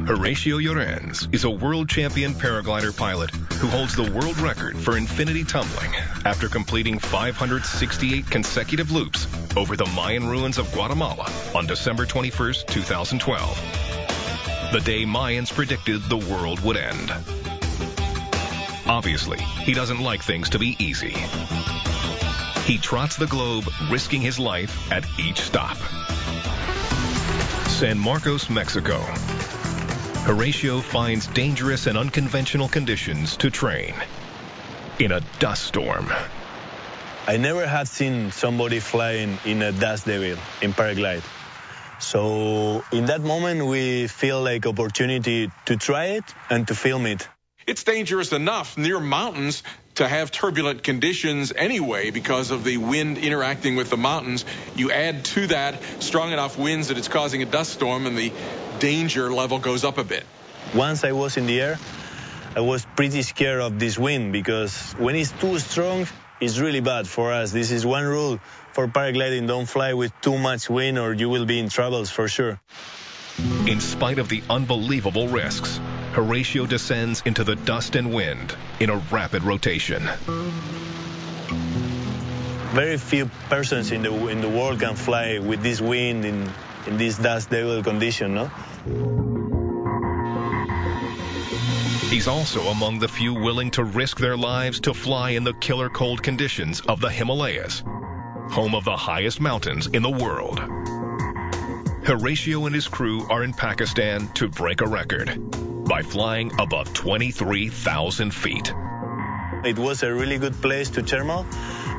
Horatio Llorens is a world champion paraglider pilot who holds the world record for infinity tumbling after completing 568 consecutive loops over the Mayan ruins of Guatemala on December 21st, 2012. The day Mayans predicted the world would end. Obviously, he doesn't like things to be easy. He trots the globe, risking his life at each stop. San Marcos, Mexico. Horatio finds dangerous and unconventional conditions to train. In a dust storm. I never had seen somebody flying in a dust devil in paraglide. So in that moment, we feel like opportunity to try it and to film it. It's dangerous enough near mountains to have turbulent conditions anyway because of the wind interacting with the mountains. You add to that strong enough winds that it's causing a dust storm and the danger level goes up a bit. Once I was in the air, I was pretty scared of this wind because when it's too strong, it's really bad for us. This is one rule for paragliding: don't fly with too much wind or you will be in troubles for sure. In spite of the unbelievable risks, Horatio descends into the dust and wind in a rapid rotation. Very few persons in the world can fly with this wind in this dust devil condition, no? He's also among the few willing to risk their lives to fly in the killer cold conditions of the Himalayas, home of the highest mountains in the world. Horatio and his crew are in Pakistan to break a record by flying above 23,000 feet. It was a really good place to thermal,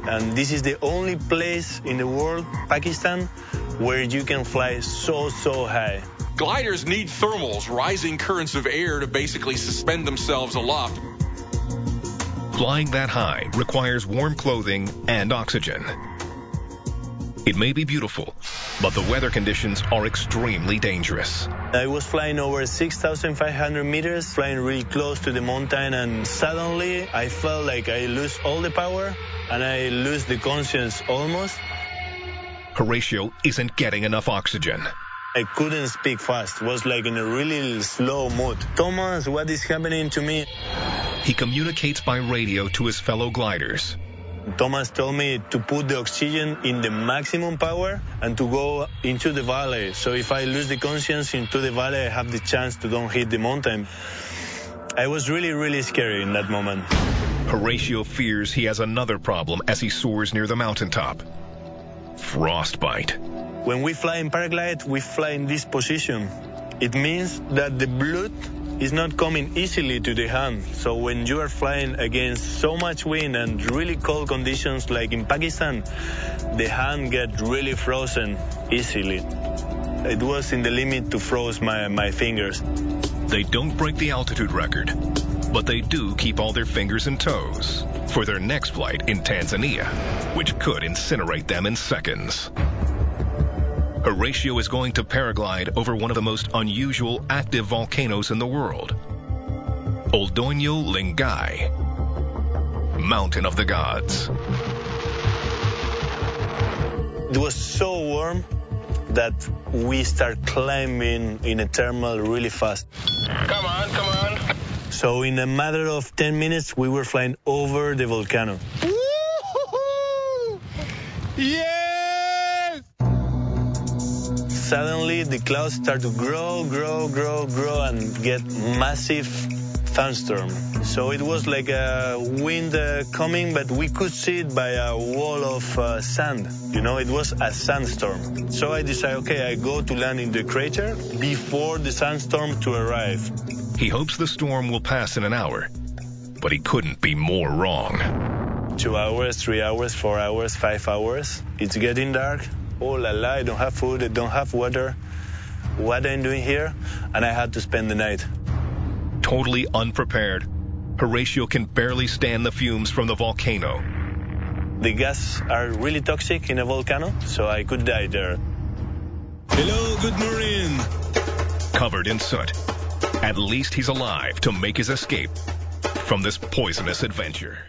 and this is the only place in the world, Pakistan, where you can fly so high. Gliders need thermals, rising currents of air to basically suspend themselves aloft. Flying that high requires warm clothing and oxygen. It may be beautiful, but the weather conditions are extremely dangerous. I was flying over 6,500 meters, flying really close to the mountain, and suddenly I felt like I lose all the power and I lose the conscience almost. Horatio isn't getting enough oxygen. I couldn't speak fast. It was like in a really slow mood. Thomas, what is happening to me? He communicates by radio to his fellow gliders. Thomas told me to put the oxygen in the maximum power and to go into the valley. So if I lose the conscience into the valley, I have the chance to don't hit the mountain. I was really scary in that moment. Horatio fears he has another problem as he soars near the mountaintop. Frostbite. When we fly in paraglide, we fly in this position. It means that the blood is not coming easily to the hand. So when you are flying against so much wind and really cold conditions like in Pakistan, the hand gets really frozen easily. It was in the limit to froze my fingers. They don't break the altitude record, but they do keep all their fingers and toes for their next flight in Tanzania, which could incinerate them in seconds. Horatio is going to paraglide over one of the most unusual active volcanoes in the world, Oldoño Lingay, Mountain of the Gods. It was so warm that we start climbing in a thermal really fast. Come on. So in a matter of 10 minutes, we were flying over the volcano. Woo-hoo-hoo! Yeah! Suddenly, the clouds start to grow, and get massive thunderstorm. So it was like a wind coming, but we could see it by a wall of sand. You know, it was a sandstorm. So I decided, okay, I go to land in the crater before the sandstorm to arrive. He hopes the storm will pass in an hour, but he couldn't be more wrong. 2 hours, 3 hours, 4 hours, 5 hours. It's getting dark. Oh la la, I don't have food, I don't have water. What I'm doing here? And I had to spend the night. Totally unprepared, Horatio can barely stand the fumes from the volcano. The gas are really toxic in a volcano, so I could die there. Hello, good morning. Covered in soot. At least he's alive to make his escape from this poisonous adventure.